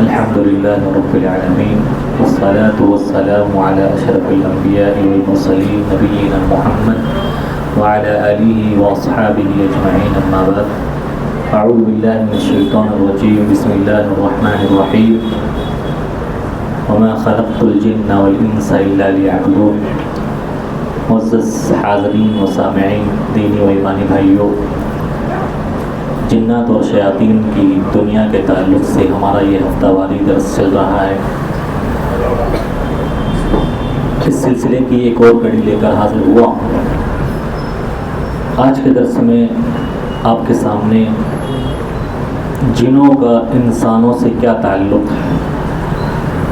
الحمد لله رب العالمين والصلاة والسلام على أشرف الأنبياء والمرسلين نبينا محمد وعلى آله وأصحابه أجمعين أما بعد أعوذ بالله من الشيطان الرجيم بسم الله الرحمن الرحيم وما خلقت الجن والإنس إلا ليعبدون معزز حاضرین و سامعین، دینی و ایمانی بھائیوں، جنات اور شیاطین کی دنیا کے تعلق سے ہمارا یہ ہفتہ واری درس چل رہا ہے۔ اس سلسلے کی ایک اور کڑی لے کر حاضر ہوا ہوں۔ آج کے درس میں آپ کے سامنے جنوں کا انسانوں سے کیا تعلق ہے،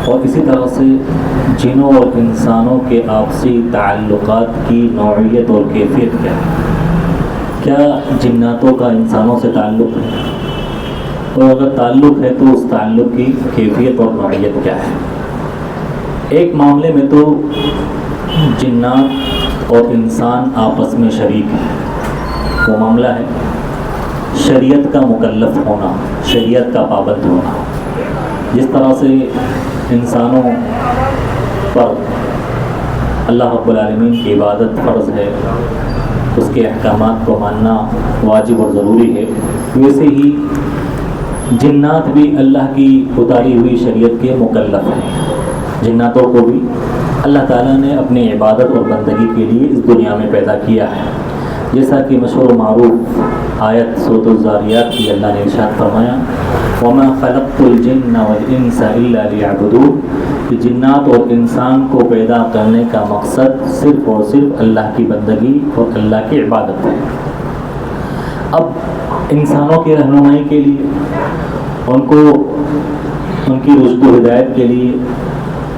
اور اسی طرح سے جنوں اور انسانوں کے آپسی تعلقات کی نوعیت اور کیفیت کیا ہے۔ کیا جناتوں کا انسانوں سے تعلق ہے، اور اگر تعلق ہے تو اس تعلق کی کیفیت اور نوعیت کیا ہے۔ ایک معاملے میں تو جنات اور انسان آپس میں شریک ہیں، وہ معاملہ ہے شریعت کا مکلف ہونا، شریعت کا پابند ہونا۔ جس طرح سے انسانوں پر اللہ رب العالمین کی عبادت فرض ہے، اس کے احکامات کو ماننا واجب اور ضروری ہے، ویسے ہی جنات بھی اللہ کی اتاری ہوئی شریعت کے مکلف ہیں۔ جناتوں کو بھی اللہ تعالیٰ نے اپنی عبادت اور بندگی کے لیے اس دنیا میں پیدا کیا ہے، جیسا کہ مشہور و معروف آیت سورۃ الذاریات کی اللہ نے ارشاد فرمایا وَمَا خَلَقْتُ الْجِنَّ وَالْإِنسَ إِلَّا لِيَعْبُدُونَ، کہ جنات اور انسان کو پیدا کرنے کا مقصد صرف اور صرف اللہ کی بندگی اور اللہ کی عبادت ہے۔ اب انسانوں کی رہنمائی کے لیے، ان کی رشد و ہدایت کے لیے،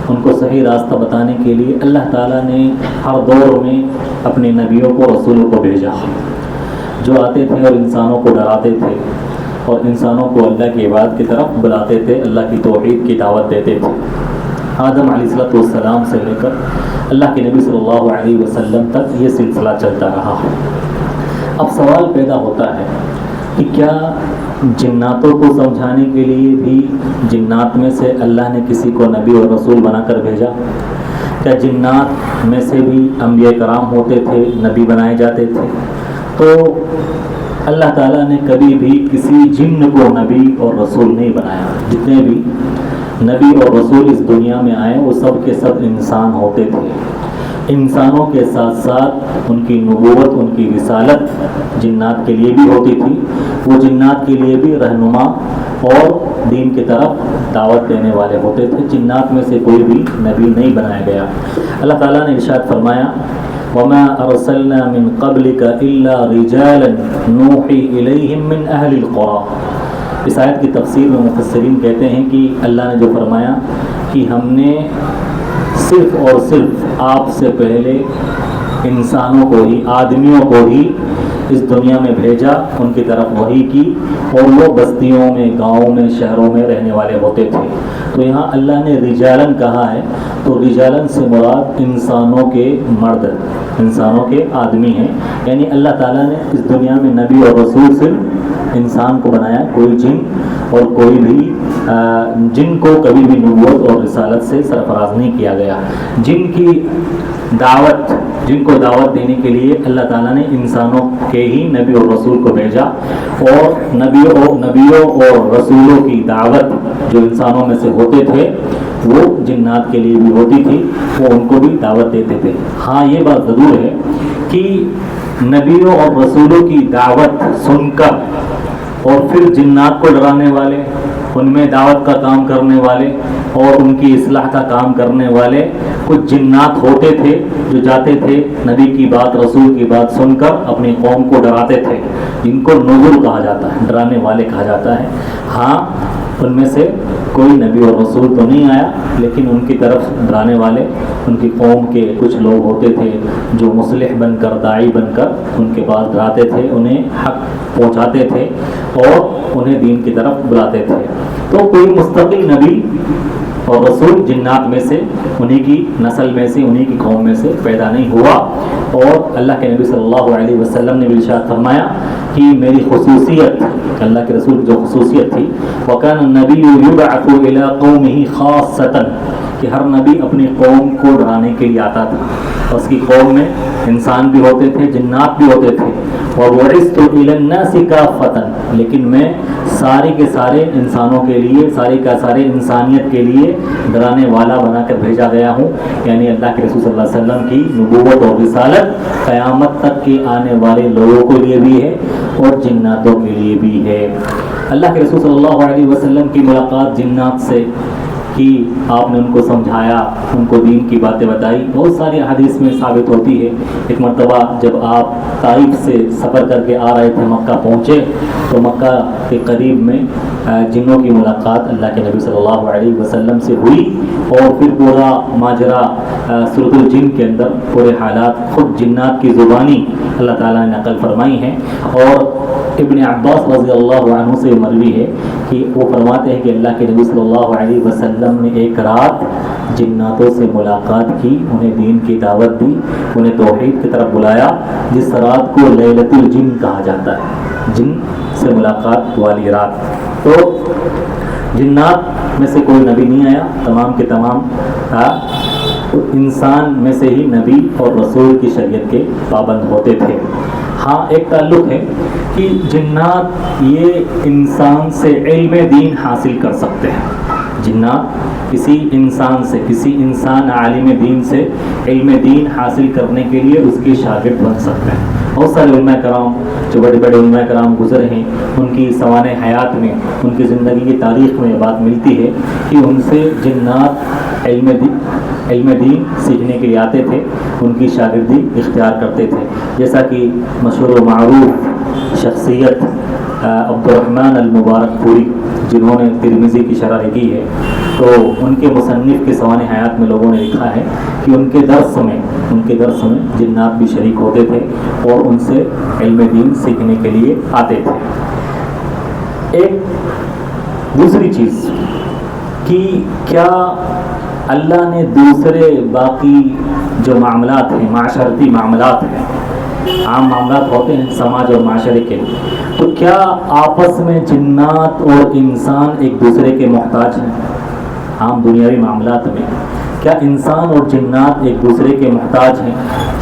ان کو صحیح راستہ بتانے کے لیے اللہ تعالیٰ نے ہر دور میں اپنے نبیوں کو، رسولوں کو بھیجا، جو آتے تھے اور انسانوں کو ڈراتے تھے اور انسانوں کو اللہ کی عبادت کی طرف بلاتے تھے، اللہ کی توحید کی دعوت دیتے تھے۔ آدم علیہ السلام سے لے کر اللہ کے نبی صلی اللہ علیہ وسلم تک یہ سلسلہ چلتا رہا۔ اب سوال پیدا ہوتا ہے کہ کیا جناتوں کو سمجھانے کے لیے بھی جنات میں سے اللہ نے کسی کو نبی اور رسول بنا کر بھیجا؟ کیا جنات میں سے بھی انبیاء کرام ہوتے تھے، نبی بنائے جاتے تھے؟ تو اللہ تعالیٰ نے کبھی بھی کسی جن کو نبی اور رسول نہیں بنایا۔ جتنے بھی نبی اور رسول اس دنیا میں آئے وہ سب کے سب انسان ہوتے تھے۔ انسانوں کے ساتھ ساتھ ان کی نبوت، ان کی رسالت جنات کے لیے بھی ہوتی تھی۔ وہ جنات کے لیے بھی رہنما اور دین کی طرف دعوت دینے والے ہوتے تھے۔ جنات میں سے کوئی بھی نبی نہیں بنایا گیا۔ اللہ تعالیٰ نے ارشاد فرمایا وَمَا أَرْسَلْنَا مِن قَبْلِكَ إِلَّا رِجَالًا نُوحِي إِلَيْهِم مِّنْ أَهْلِ الْقُرَىٰ۔ اس آیت کی تفسیر میں مفسرین کہتے ہیں کہ اللہ نے جو فرمایا کہ ہم نے صرف اور صرف آپ سے پہلے انسانوں کو ہی، آدمیوں کو ہی اس دنیا میں بھیجا، ان کی طرف وحی کی، اور وہ بستیوں میں، گاؤں میں، شہروں میں رہنے والے ہوتے تھے۔ تو یہاں اللہ نے رجالن کہا ہے، تو رجالن سے مراد انسانوں کے مرد، انسانوں کے آدمی ہیں، یعنی اللہ تعالیٰ نے اس دنیا میں نبی اور رسول صرف انسان کو بنایا، کوئی جن اور کوئی بھی جن کو کبھی بھی نبوت اور رسالت سے سرفراز نہیں کیا گیا۔ جن کو دعوت دینے کے لیے اللہ تعالیٰ نے انسانوں کے ہی نبی اور رسول کو بھیجا، اور نبیوں اور رسولوں کی دعوت جو انسانوں میں سے ہوتے تھے وہ جنات کے لیے بھی ہوتی تھی، وہ ان کو بھی دعوت دیتے تھے۔ ہاں یہ بات ضرور ہے کہ نبیوں اور رسولوں کی دعوت سن کر اور پھر جنات کو ڈرانے والے، ان میں دعوت کا کام کرنے والے اور ان کی اصلاح کا کام کرنے والے کچھ جنات ہوتے تھے جو جاتے تھے نبی کی بات، رسول کی بات سن کر اپنی قوم کو ڈراتے تھے، جن کو نذر کہا جاتا ہے، ڈرانے والے کہا جاتا ہے۔ ہاں ان میں سے کوئی نبی اور رسول تو نہیں آیا، لیکن ان کی طرف ڈرانے والے ان کی قوم کے کچھ لوگ ہوتے تھے جو مصلح بن کر، داعی بن کر ان کے پاس ڈراتے تھے، انہیں حق پہنچاتے تھے اور انہیں دین کی طرف بلاتے تھے۔ تو کوئی مستقل نبی اور رسول جنات میں سے، انہی کی نسل میں سے، انہی کی قوم میں سے پیدا نہیں ہوا۔ اور اللہ کے نبی صلی اللہ علیہ وسلم نے بھی ارشاد فرمایا کہ میری خصوصیت تھی، اللہ کے رسول کی جو خصوصیت تھی، وَكَانَ النَّبِيُّ يُبْعَثُ إِلَىٰ قَوْمِهِ خَاصَّةً، کہ ہر نبی اپنی قوم کو ڈرانے کے لیے آتا تھا، اس کی قوم میں انسان بھی ہوتے تھے، جنات بھی ہوتے تھے، وَبُعِثْتُ إِلَى النَّاسِ كَافَّةً، لیکن میں سارے کے سارے انسانوں کے لیے، سارے کا سارے انسانیت کے لیے ڈرانے والا بنا کر بھیجا گیا ہوں، یعنی اللہ کے رسول صلی اللہ علیہ وسلم کی نبوت اور رسالت قیامت تک کے آنے والے لوگوں کے لیے بھی ہے اور جناتوں کے لیے بھی ہے۔ اللہ کے رسول صلی اللہ علیہ وسلم کی ملاقات جنات سے کی، آپ نے ان کو سمجھایا، ان کو دین کی باتیں بتائی، بہت ساری حدیث میں ثابت ہوتی ہے۔ ایک مرتبہ جب آپ طائف سے سفر کر کے آ رہے تھے، مکہ پہنچے تو مکہ کے قریب میں جنوں کی ملاقات اللہ کے نبی صلی اللہ علیہ وسلم سے ہوئی، اور پھر پورا ماجرا سورۃ الجن کے اندر پورے حالات خود جنات کی زبانی اللہ تعالیٰ نے نقل فرمائی ہیں۔ اور ابن عباس رضی اللہ عنہ سے مروی ہے کہ وہ فرماتے ہیں کہ اللہ کے نبی صلی اللہ علیہ وسلم نے ایک رات جناتوں سے ملاقات کی، انہیں دین کی دعوت دی، انہیں توحید کی طرف بلایا، جس رات کو لیلۃ الجن کہا جاتا ہے، جن سے ملاقات والی رات۔ تو جنات میں سے کوئی نبی نہیں آیا، تمام کے تمام انسان میں سے ہی نبی اور رسول کی شریعت کے پابند ہوتے تھے۔ ہاں ایک تعلق ہے کہ جنات یہ انسان سے علم دین حاصل کر سکتے ہیں، جنات کسی انسان سے، کسی انسان عالم دین سے علم دین حاصل کرنے کے لیے اس کے شاگرد بن سکتے ہیں۔ بہت سارے علماء کرام جو بڑے بڑے علماء کرام گزرے ہیں، ان کی سوانح حیات میں، ان کی زندگی کی تاریخ میں یہ بات ملتی ہے کہ ان سے جنات علم دین سیکھنے کے لیے آتے تھے، ان کی شاگردی اختیار کرتے تھے، جیسا کہ مشہور و معروف شخصیت عبد الرحمن المبارک پوری، جنہوں نے ترمذی کی شرح کی ہے، تو ان کے مصنف کے سوانح حیات میں لوگوں نے لکھا ہے کہ ان کے درس میں جنات بھی شریک ہوتے تھے اور ان سے علم دین سیکھنے کے لیے آتے تھے۔ ایک دوسری چیز کہ کیا اللہ نے دوسرے باقی جو معاملات ہیں، معاشرتی معاملات ہیں، عام معاملات ہوتے ہیں سماج اور معاشرے کے، تو کیا آپس میں جنات اور انسان ایک دوسرے کے محتاج ہیں؟ عام دنیاوی معاملات میں کیا انسان اور جنات ایک دوسرے کے محتاج ہیں؟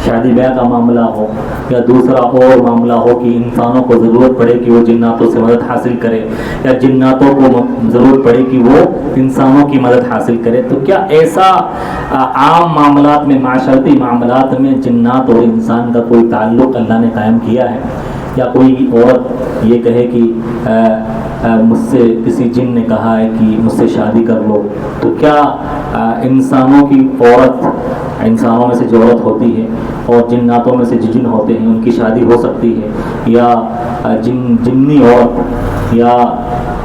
شادی بیاہ کا معاملہ ہو یا دوسرا اور معاملہ ہو کہ انسانوں کو ضرورت پڑے کہ وہ جناتوں سے مدد حاصل کرے، یا جناتوں کو ضرورت پڑے کہ وہ انسانوں کی مدد حاصل کرے، تو کیا ایسا عام معاملات میں، معاشرتی معاملات میں جنات اور انسان کا کوئی تعلق اللہ نے قائم کیا ہے؟ یا کوئی عورت یہ کہے کہ مجھ سے کسی جن نے کہا ہے کہ مجھ سے شادی کر لو، تو کیا انسانوں کی عورت، انسانوں میں سے جو عورت ہوتی ہے اور جناتوں میں سے جو جن ہوتے ہیں ان کی شادی ہو سکتی ہے؟ یا جنی عورت یا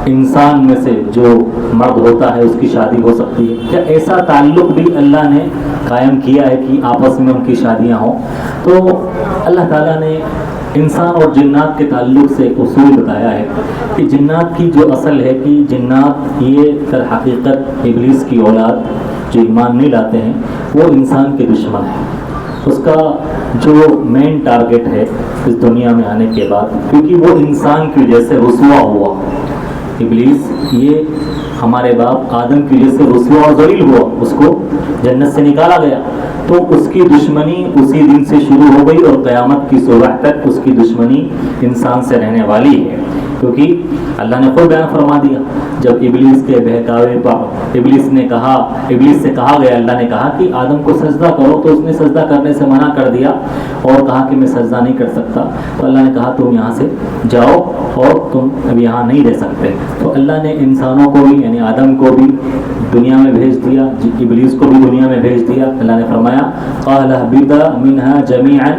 انسان میں سے جو مرد ہوتا ہے اس کی شادی ہو سکتی ہے؟ کیا ایسا تعلق بھی اللہ نے قائم کیا ہے کہ آپس میں ان کی شادیاں ہوں؟ تو اللہ تعالیٰ نے انسان اور جنات کے تعلق سے ایک اصول بتایا ہے کہ جنات کی جو اصل ہے کہ جنات یہ در حقیقت ابلیس کی اولاد جو ایمان نہیں لاتے ہیں وہ انسان کے دشمن ہیں۔ اس کا جو مین ٹارگٹ ہے اس دنیا میں آنے کے بعد، کیونکہ وہ انسان کی وجہ سے رسوا ہوا، ابلیس یہ ہمارے باپ آدم کی وجہ سے رسوا اور ذلیل ہوا، اس کو جنت سے نکالا گیا، تو اس کی دشمنی اسی دن سے شروع ہو گئی اور قیامت کی صبح تک اس کی دشمنی انسان سے رہنے والی ہے، کیونکہ اللہ نے خود بیان فرما دیا جب ابلیس کے بہکاوے پر ابلیس سے کہا گیا، اللہ نے کہا کہ آدم کو سجدہ کرو، تو اس نے سجدہ کرنے سے منع کر دیا اور کہا کہ میں سجدہ نہیں کر سکتا، تو اللہ نے کہا تم یہاں سے جاؤ اور تم اب یہاں نہیں رہ سکتے، تو اللہ نے انسانوں کو بھی یعنی آدم کو بھی دنیا میں بھیج دیا، ابلیس کو بھی دنیا میں بھیج دیا۔ اللہ نے فرمایا قال اهبطوا منها جميعا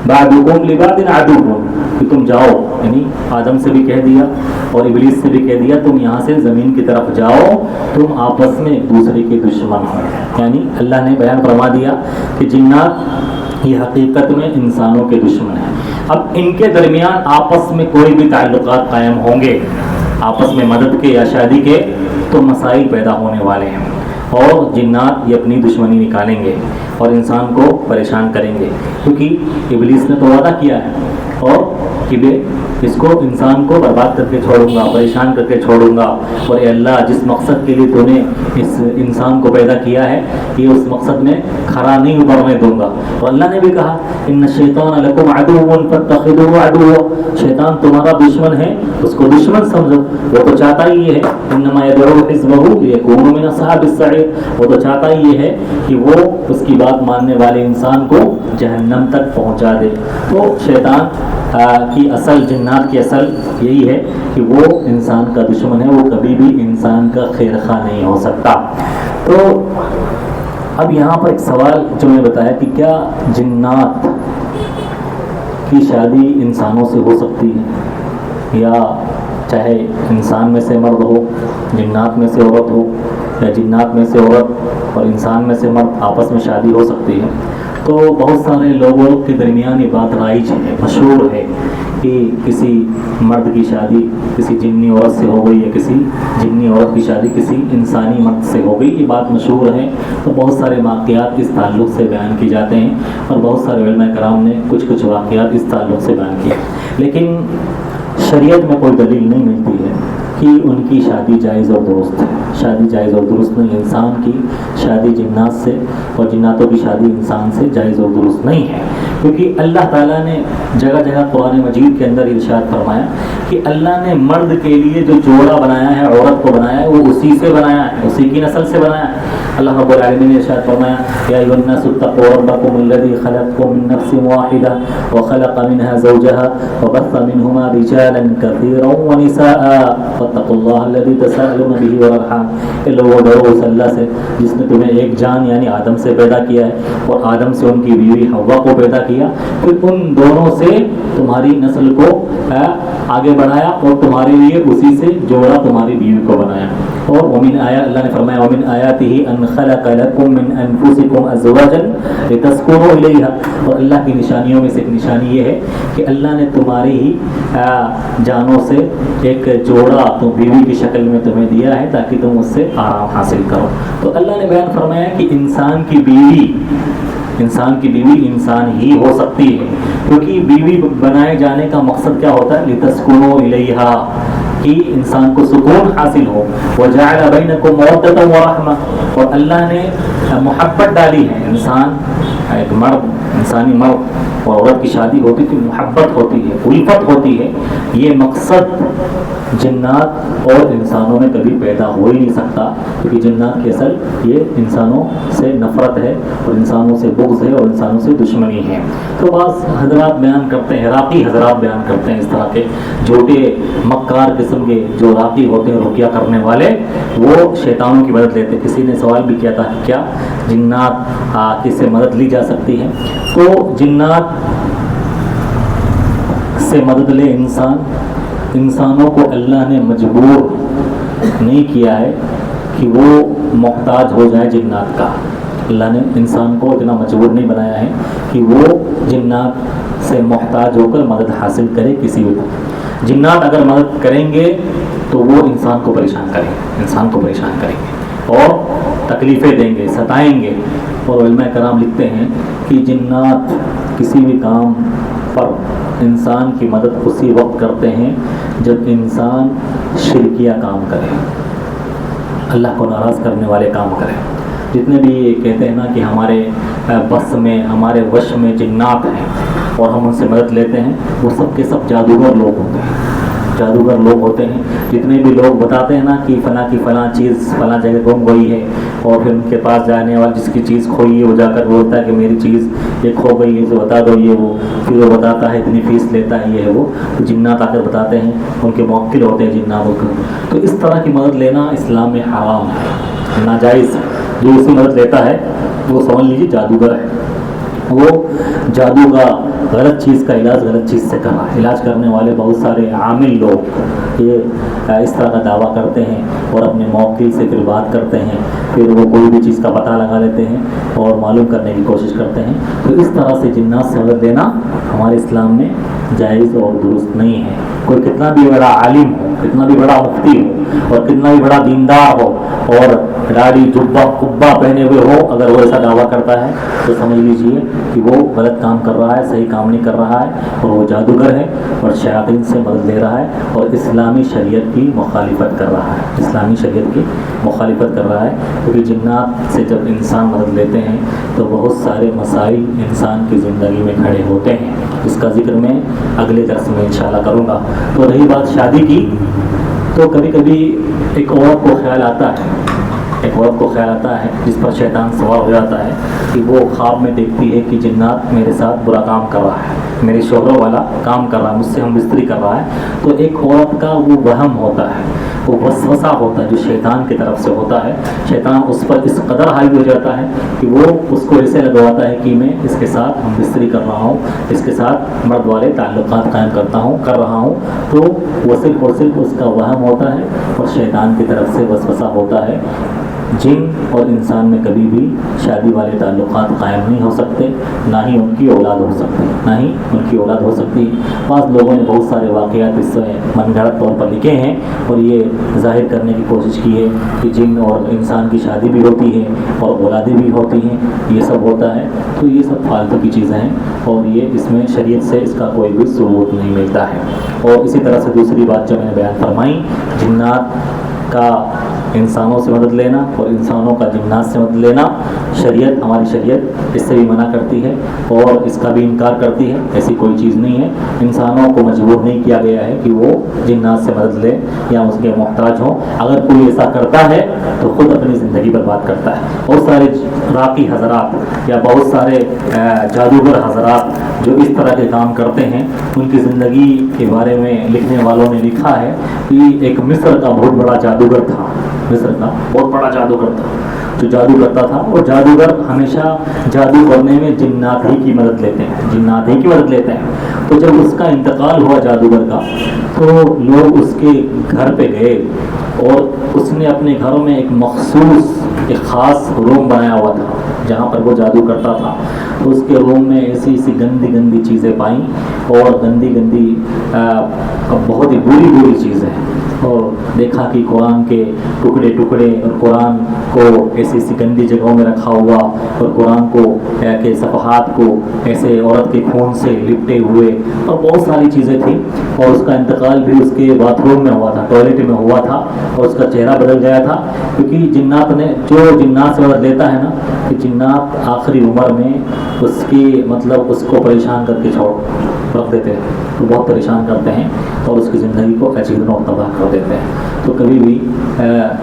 بعضكم لبعض عدو، کہ تم جاؤ، یعنی آدم سے بھی کہہ دیا اور ابلیس سے بھی کہہ دیا تم یہاں سے زمین کی طرف جاؤ، تم آپس میں ایک دوسرے کے دشمن ہو، یعنی اللہ نے بیان فرما دیا کہ جنات یہ حقیقت میں انسانوں کے دشمن ہیں۔ اب ان کے درمیان آپس میں کوئی بھی تعلقات قائم ہوں گے، آپس میں مدد کے یا شادی کے، تو مسائل پیدا ہونے والے ہیں اور جنات یہ اپنی دشمنی نکالیں گے اور انسان کو پریشان کریں گے، کیونکہ ابلیس نے تو وعدہ کیا ہے اور इसको इंसान को बर्बाद करके छोड़ूंगा, परेशान करके छोड़ूंगा, और ए अल्लाह जिस मकसद के लिए तूने इस इंसान को पैदा किया है ये उस मकसद में खरा नहीं उतरने दूंगा। तो अल्लाह ने भी कहा इन्न शैतान लकुम अदुव्वुन फत्तखिदूहु अदुव्वा, शैतान तुम्हारा दुश्मन है उसको दुश्मन समझो, वो तो चाहता ही है इन्नमा यदउ हिज़्बहु लियकूनु मिन अस्हाबिस सईर, वो तो चाहता ही है कि वो उसकी बात मानने वाले इंसान को जहन्नम तक पहुंचा दे। तो शैतान की असल, जिन्नात की असल यही है कि वो इंसान का दुश्मन है, वो कभी भी इंसान का खैर खा नहीं हो सकता। तो अब यहाँ पर एक सवाल जो मैं बताया कि क्या जिन्नात की शादी इंसानों से हो सकती है, या चाहे इंसान में से मर्द हो, जिन्नात में से औरत हो, या जिन्नात में से औरत और इंसान में से मर्द आपस में शादी हो सकती है। तो बहुत सारे लोगों के दरमियान ये बात राइज है, मशहूर है कि किसी मर्द की शादी किसी जिन्नी औरत से हो गई, या किसी जिन्नी औरत की शादी किसी इंसानी मर्द से हो गई, ये बात मशहूर है। तो बहुत सारे वाक़यात इस ताल्लुक़ से बयान की जाते हैं और बहुत सारे उलमा कराम ने कुछ कुछ वाक़यात इस ताल्लुक़ से बयान किए, लेकिन शरीयत में कोई दलील नहीं मिलती है कि उनकी शादी जायज़ और दुरुस्त है। शादी जायज़ और दुरुस्त नहीं, इंसान की शादी जिन्नात से और जिन्नातों की शादी इंसान से जायज़ और दुरुस्त नहीं है, क्योंकि अल्लाह ताला ने जगह जगह कुरान मजीद के अंदर इरशाद फरमाया कि अल्लाह ने मर्द के लिए जो जोड़ा बनाया है, औरत को बनाया है, वो उसी से बनाया है, उसी की नस्ल से बनाया है। अल्लाह रब्बुल आलमीन ने इरशाद फरमाया या अय्युहन्नासु इत्तक़ू रब्बकुम अल्लज़ी खलक़कुम मिन नफ्सिन वाहिदा व खलक़ मिनहा ज़ौजहा व बस्स मिनहुमा रिजालन कसीरन व निसाअ फत्तक़ुल्लाह अल्लज़ी तसाअलूना बिही वल अरहाम। ए लोगों, डरो उस अल्लाह से जिसने तुम्हें एक जान यानी आदम से पैदा किया है और आदम से उनकी बीवी हव्वा को पैदा किया, फिर उन दोनों से तुम्हारी नस्ल को आगे बढ़ाया और तुम्हारे लिए उसी से जोड़ा तुम्हारी बीवी को बनाया। और वमिन आया, अल्लाह ने फरमाया वमिन आयातिही अन खलक़ लकुम मिन अनफुसिकुम अज़वाजन लितस्कुनु इलैहा, और अल्लाह की निशानियों में से एक निशानी ये है कि अल्लाह ने तुम्हारी ही जानों से एक जोड़ा तो बीवी की शक्ल में तुम्हें दिया है ताकि तुम उससे आराम हासिल करो। तो अल्लाह ने बयान फरमाया कि इंसान की बीवी इंसान ही हो सकती है, क्योंकि बीवी बनाए जाने का मकसद क्या होता है, लितस्कुनु इलैहा, कि इंसान को सुकून हासिल हो। वजअल बैनकुम मवद्दतन व रहमा, और अल्लाह ने मोहब्बत डाली है। इंसान एक मर्द, इंसानी मर्द और औरत की शादी होती थी, मोहब्बत होती है, उल्फत होती है। ये मकसद जिन्नात और इंसानों में कभी पैदा हो ही नहीं सकता, क्योंकि जिन्नात की असल ये इंसानों से नफ़रत है और इंसानों से बुग़्ज़ है और इंसानों से दुश्मनी है। तो बाज़ हज़रात बयान करते हैं, राक़ी हज़रात बयान करते हैं, इस तरह के झूठे मक्कार किस्म के जो राक़ी होते हैं, रुकिया करने वाले, वो शैतानों की मदद लेते हैं। किसी ने सवाल भी किया था क्या जिन्नात किससे मदद ली जा सकती है? तो जिन्नात से मदद ले इंसानों को अल्लाह ने मजबूर नहीं किया है कि वो मोहताज हो जाए जिन्नात का। अल्लाह ने इंसान को इतना मजबूर नहीं बनाया है कि वो जिन्नात से मोहताज होकर मदद हासिल करे किसी भी। जिन्नात अगर मदद करेंगे तो वो इंसान को परेशान करेंगे और तकलीफ़ें देंगे, सताएंगे। और उलमा कराम लिखते हैं कि जिन्नात किसी भी काम पर इंसान की मदद उसी वक्त करते हैं जब इंसान शिरकिया काम करे, अल्लाह को नाराज़ करने वाले काम करे। जितने भी ये कहते हैं ना कि हमारे बस में, हमारे वश में जिन्नात हैं और हम उनसे मदद लेते हैं, वो सब के सब जादूगर लोग होते हैं। जितने भी लोग बताते हैं ना कि फ़लाँ चीज़ फ़लाँ जगह गुम गई है, और फिर उनके पास जाने वाले जिसकी चीज़ खोई है वो जाकर बोलता है कि मेरी चीज़ ये खो गई है, जो बता दो ये वो, फिर वो बताता है इतनी फ़ीस लेता है ये है वो। तो जिन्नात आकर बताते हैं, उनके मुवक्किल होते हैं जिन्नातों को। तो इस तरह की मदद लेना इस्लाम में हराम है, नाजायज़ है। जो उसकी मदद लेता है वो समझ लीजिए जादूगर है, वो जादू का गलत चीज़ का इलाज गलत चीज़ से करा। इलाज करने वाले बहुत सारे आमिल लोग ये इस तरह का दावा करते हैं और अपने मौक़िल से फिर बात करते हैं, फिर वो कोई भी चीज़ का पता लगा लेते हैं और मालूम करने की कोशिश करते हैं। तो इस तरह से जिन्नात से मदद लेना हमारे इस्लाम में जायज़ और दुरुस्त नहीं है। कोई कितना भी बड़ा आलिम हो, कितना भी बड़ा मुफ्ती हो और कितना भी बड़ा दीनदार हो और दाढ़ी जुब्बा कुब्बा पहने हुए हो, अगर वो ऐसा दावा करता है तो समझ लीजिए कि वो गलत काम कर रहा है, सही काम नहीं कर रहा है और वो जादूगर है और शयातीन से मदद ले रहा है और इस्लामी शरीयत की मुखालिफत कर रहा है, इस्लामी शरीयत की मुखालिफत कर रहा है। क्योंकि जिन्नात से जब इंसान मदद लेते हैं तो बहुत सारे मसाइल इंसान की ज़िंदगी में खड़े होते हैं। इसका जिक्र मैं अगले दर्स में इंशाल्लाह करूँगा। तो रही बात शादी की, तो कभी कभी एक औरत को ख्याल आता है जिस पर शैतान सवार हो जाता है कि वो ख्वाब में देखती है कि जिन्नात मेरे साथ बुरा काम कर रहा है, मेरे शोहरों वाला काम कर रहा है, मुझसे हम बिस्तरी कर रहा है। तो एक औरत का वो वहम होता है, वो वसवसा होता है जो शैतान की तरफ से होता है। शैतान उस पर इस कदर हावी हो जाता है कि वो उसको ऐसे लगवाता है कि मैं इसके साथ हम बिस्तरी कर रहा हूँ, इसके साथ मर्द वाले ताल्लुकात कायम कर रहा हूँ। तो वो सिर्फ और सिर्फ उसका वहम होता है और शैतान की तरफ से वसवसा होता है। जिन और इंसान में कभी भी शादी वाले ताल्लुकात कायम नहीं हो सकते, ना ही उनकी औलाद हो सकती। बाज़ लोगों ने बहुत सारे वाक़यात इसमें मनगढ़ंत तौर पर लिखे हैं और ये ज़ाहिर करने की कोशिश की है कि जिन और इंसान की शादी भी होती है और औलादें भी होती हैं, ये सब होता है। तो ये सब फालतू की चीज़ें हैं और ये इसमें शरीयत से इसका कोई भी सबूत नहीं मिलता है। और इसी तरह से दूसरी बात जो मैंने बयान फरमाई, जिन्नात का इंसानों से मदद लेना और इंसानों का जिन्नात से मदद लेना, शरीयत, हमारी शरीयत इससे भी मना करती है और इसका भी इनकार करती है। ऐसी कोई चीज़ नहीं है, इंसानों को मजबूर नहीं किया गया है कि वो जिन्नात से मदद ले या उसके मोहताज हों। अगर कोई ऐसा करता है तो ख़ुद अपनी ज़िंदगी बर्बाद करता है। बहुत सारे राकी हज़रात या बहुत सारे जादूगर हज़रात जो इस तरह के काम करते हैं, उनकी ज़िंदगी के बारे में लिखने वालों ने लिखा है कि एक मिस्र का बहुत बड़ा जादूगर था, जो जादू करता था। और जादूगर हमेशा जादू करने में जिन्नात ही की मदद लेते हैं। तो जब उसका इंतकाल हुआ जादूगर का, तो लोग उसके घर पे गए और उसने अपने घरों में एक मखसूस, एक ख़ास रूम बनाया हुआ था जहाँ पर वो जादू करता था। तो उसके रूम में ऐसी गंदी चीज़ें पाई और गंदी बहुत ही बुरी चीज़ें, और देखा कि कुरान के टुकड़े और कुरान को ऐसी गंदी जगहों में रखा हुआ और कुरान को के सफ़हात को ऐसे औरत के खून से लिपटे हुए और बहुत सारी चीज़ें थी। और उसका इंतकाल भी उसके बाथरूम में हुआ था, टॉयलेट में हुआ था और उसका चेहरा बदल गया था। क्योंकि जिन्नात से मदद लेता है ना, कि जिन्नात आखिरी उम्र में उसको परेशान करके रख देते हैं, तो बहुत परेशान करते हैं और उसकी ज़िंदगी को अजीब और तबाह कर देते हैं। तो कभी भी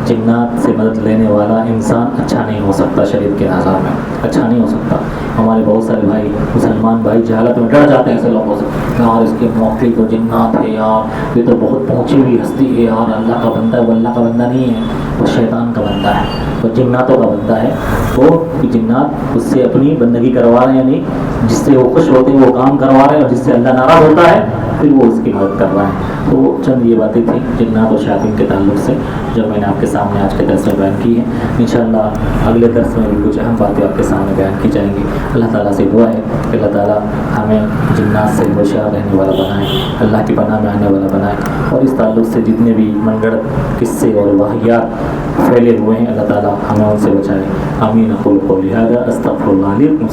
जिन्नात से मदद लेने वाला इंसान अच्छा नहीं हो सकता, शरीयत के नज़र में अच्छा नहीं हो सकता। हमारे बहुत सारे भाई, मुसलमान भाई जहालत में डर जाते हैं ऐसे लोगों से, यार इसके मौके तो जिन्नात है, यार ये तो बहुत पहुँची हुई हस्ती है, यार अल्लाह का बंदा है। वो अल्लाह का बंदा नहीं है, वो शैतान का बंदा है, वो जिन्नातों का बंदा है। वो जिन्नात उससे अपनी बंदगी करवा रहे हैं, यानी जिससे वो खुश होते हैं वो काम करवा रहे हैं, और जिससे अल्लाह नाराज़ होता है फिर वो उसकी मदद कर रहा है। तो चंद ये बातें थी जिन्नात और शयातीन के ताल्लुक़ से जो मैंने आपके सामने आज के दर्स में बयान की है। इंशाअल्लाह अगले दर्स में भी कुछ अहम बातें आपके सामने बयान की जाएंगी। अल्लाह ताला से दुआ है कि अल्लाह ताला हमें जिन्नात से होशियार रहने वाला बनाए, अल्लाह की पनाह में आने वाला बनाए, और इस ताल्लुक़ से जितने भी मनगढ़ंत किस्से और वाहियात फैले हुए हैं, अल्लाह ताला हमें उनसे बचाए। आमीन। अक़ूलु क़ौली हाज़ा अस्तग़फ़िरुल्लाह ली व लकुम।